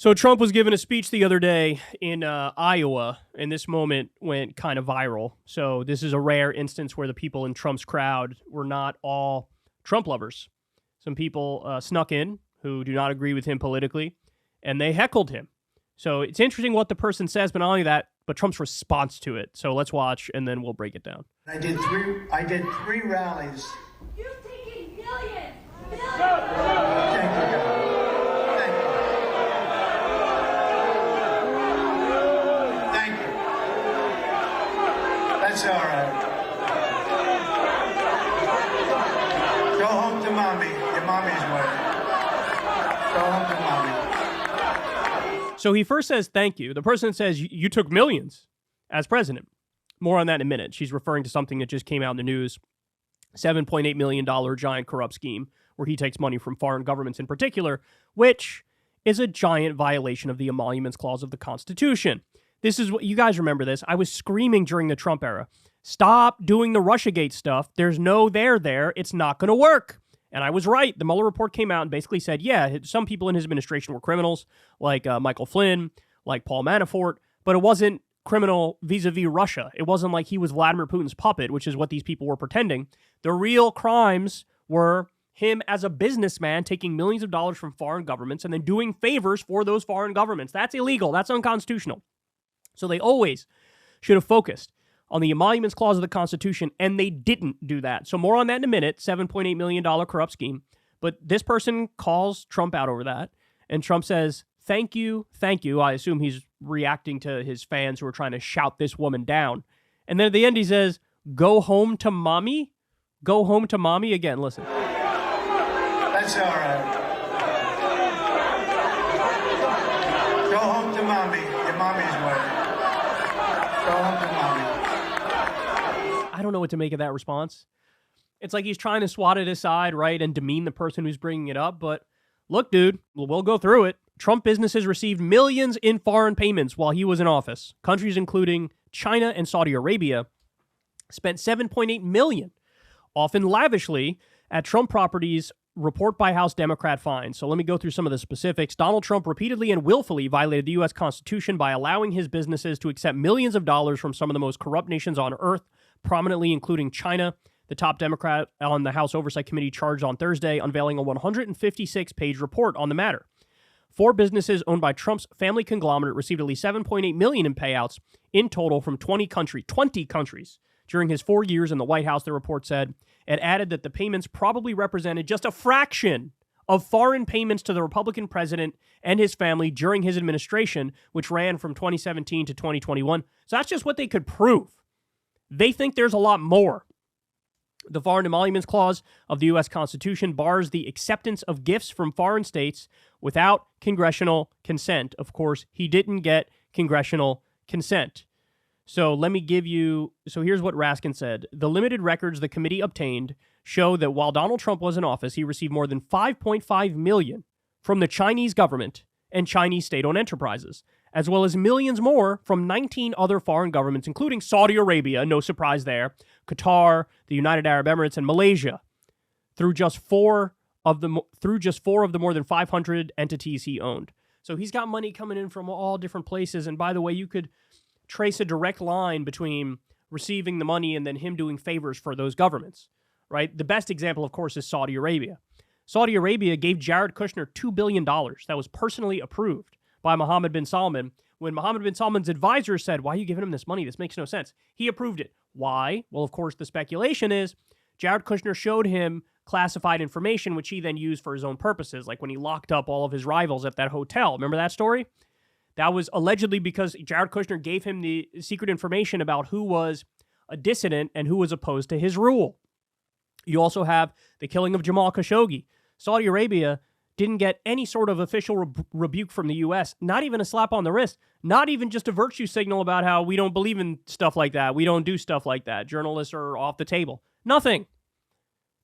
So Trump was giving a speech the other day in Iowa, and this moment went kind of viral. So this is a rare instance where the people in Trump's crowd were not all Trump lovers. Some people snuck in who do not agree with him politically, and they heckled him. So it's interesting what the person says, but not only that, but Trump's response to it. So let's watch, and then we'll break it down. I did three rallies. You've taken millions. Thank you, God. Thank you. That's all right. Go home to mommy. Your mommy's waiting. Go home to mommy. So he first says thank you. The person says you took millions as president. More on that in a minute. She's referring to something that just came out in the news. $7.8 million giant corrupt scheme where he takes money from foreign governments in particular, which is a giant violation of the Emoluments Clause of the Constitution. This is what you guys remember this. I was screaming during the Trump era. Stop doing the Russiagate stuff. There's no there. It's not going to work. And I was right. The Mueller report came out and basically said, yeah, some people in his administration were criminals, like Michael Flynn, like Paul Manafort, but it wasn't criminal vis-a-vis Russia. It wasn't like he was Vladimir Putin's puppet, which is what these people were pretending. The real crimes were him as a businessman taking millions of dollars from foreign governments and then doing favors for those foreign governments. That's illegal. That's unconstitutional. So they always should have focused on the Emoluments Clause of the Constitution, and they didn't do that. So more on that in a minute, $7.8 million corrupt scheme. But this person calls Trump out over that, and Trump says, thank you. I assume he's reacting to his fans who are trying to shout this woman down. And then at the end he says, go home to mommy? Go home to mommy? Again, listen. That's all right. Go home to mommy. Your mommy's waiting. Go home to mommy. I don't know what to make of that response. It's like he's trying to swat it aside, right, and demean the person who's bringing it up. But look, dude, we'll go through it. Trump businesses received millions in foreign payments while he was in office. Countries including China and Saudi Arabia spent $7.8 million, often lavishly, at Trump properties, report by House Democrat finds. So let me go through some of the specifics. Donald Trump repeatedly and willfully violated the U.S. Constitution by allowing his businesses to accept millions of dollars from some of the most corrupt nations on earth, prominently including China. The top Democrat on the House Oversight Committee charged on Thursday, unveiling a 156-page report on the matter. 4 businesses owned by Trump's family conglomerate received at least $7.8 million in payouts in total from 20 countries during his 4 years in the White House, the report said. It added that the payments probably represented just a fraction of foreign payments to the Republican president and his family during his administration, which ran from 2017 to 2021. So that's just what they could prove. They think there's a lot more. The Foreign Emoluments Clause of the U.S. Constitution bars the acceptance of gifts from foreign states without congressional consent. Of course, he didn't get congressional consent. So here's what Raskin said. The limited records the committee obtained show that while Donald Trump was in office, he received more than $5.5 million from the Chinese government and Chinese state-owned enterprises, as well as millions more from 19 other foreign governments, including Saudi Arabia, no surprise there, Qatar, the United Arab Emirates, and Malaysia, through just four of the more than 500 entities he owned. So he's got money coming in from all different places. And by the way, you could trace a direct line between receiving the money and then him doing favors for those governments, right? The best example, of course, is Saudi Arabia. Saudi Arabia gave Jared Kushner $2 billion that was personally approved by Mohammed bin Salman. When Mohammed bin Salman's advisors said, why are you giving him this money? This makes no sense. He approved it. Why? Well, of course, the speculation is Jared Kushner showed him classified information, which he then used for his own purposes, like when he locked up all of his rivals at that hotel. Remember that story? That was allegedly because Jared Kushner gave him the secret information about who was a dissident and who was opposed to his rule. You also have the killing of Jamal Khashoggi. Saudi Arabia didn't get any sort of official rebuke from the U.S., not even a slap on the wrist, not even just a virtue signal about how we don't believe in stuff like that. We don't do stuff like that. Journalists are off the table. Nothing.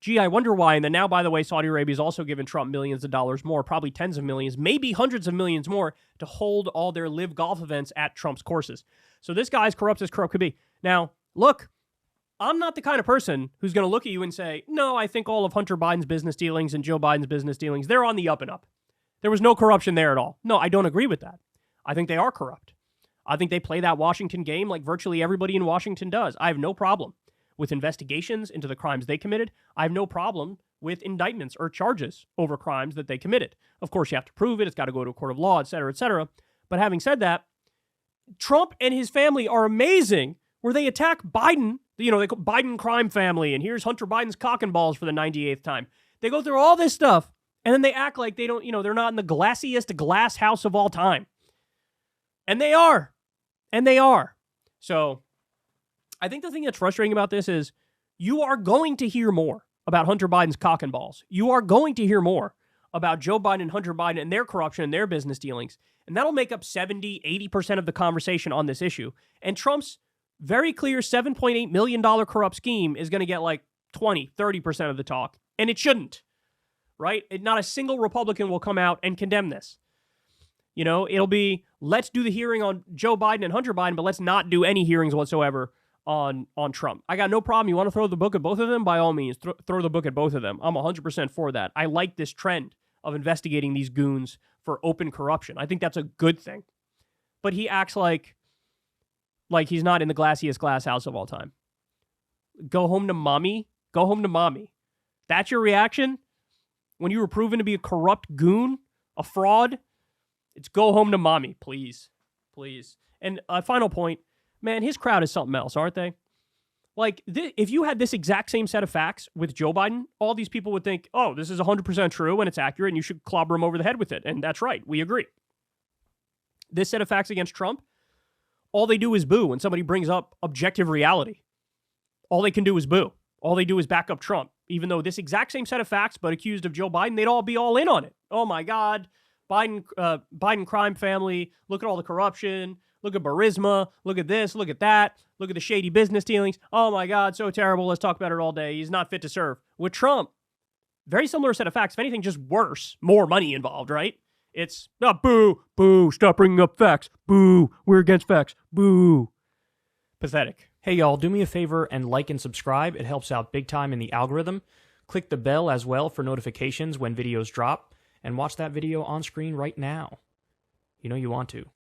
Gee, I wonder why. And then now, by the way, Saudi Arabia has also given Trump millions of dollars more, probably tens of millions, maybe hundreds of millions more to hold all their live golf events at Trump's courses. So this guy's corrupt as corrupt could be. Now, look, I'm not the kind of person who's going to look at you and say, no, I think all of Hunter Biden's business dealings and Joe Biden's business dealings, they're on the up and up. There was no corruption there at all. No, I don't agree with that. I think they are corrupt. I think they play that Washington game like virtually everybody in Washington does. I have no problem with investigations into the crimes they committed. I have no problem with indictments or charges over crimes that they committed. Of course, you have to prove it. It's got to go to a court of law, et cetera, et cetera. But having said that, Trump and his family are amazing where they attack Biden, they call Biden crime family, and here's Hunter Biden's cock and balls for the 98th time. They go through all this stuff, and then they act like they don't, they're not in the glassiest glass house of all time. And they are. And they are. So I think the thing that's frustrating about this is you are going to hear more about Hunter Biden's cock and balls. You are going to hear more about Joe Biden and Hunter Biden and their corruption and their business dealings. And that'll make up 70, 80% of the conversation on this issue. And Trump's very clear $7.8 million corrupt scheme is going to get like 20, 30% of the talk. And it shouldn't, right? Not a single Republican will come out and condemn this. It'll be, let's do the hearing on Joe Biden and Hunter Biden, but let's not do any hearings whatsoever on Trump. I got no problem. You want to throw the book at both of them? By all means, throw the book at both of them. I'm 100% for that. I like this trend of investigating these goons for open corruption. I think that's a good thing. But he acts like he's not in the glassiest glass house of all time. Go home to mommy. Go home to mommy. That's your reaction? When you were proven to be a corrupt goon, a fraud? It's go home to mommy, please. Please. And a final point, man, his crowd is something else, aren't they? Like, if you had this exact same set of facts with Joe Biden, all these people would think, oh, this is 100% true and it's accurate and you should clobber him over the head with it. And that's right. We agree. This set of facts against Trump, all they do is boo when somebody brings up objective reality. All they can do is boo. All they do is back up Trump. Even though this exact same set of facts, but accused of Joe Biden, they'd all be all in on it. Oh, my God. Biden crime family. Look at all the corruption. Look at Burisma. Look at this. Look at that. Look at the shady business dealings. Oh my God, so terrible. Let's talk about it all day. He's not fit to serve. With Trump, very similar set of facts. If anything, just worse. More money involved, right? It's boo, boo, stop bringing up facts. Boo, we're against facts. Boo. Pathetic. Hey y'all, do me a favor and like and subscribe. It helps out big time in the algorithm. Click the bell as well for notifications when videos drop. And watch that video on screen right now. You know you want to.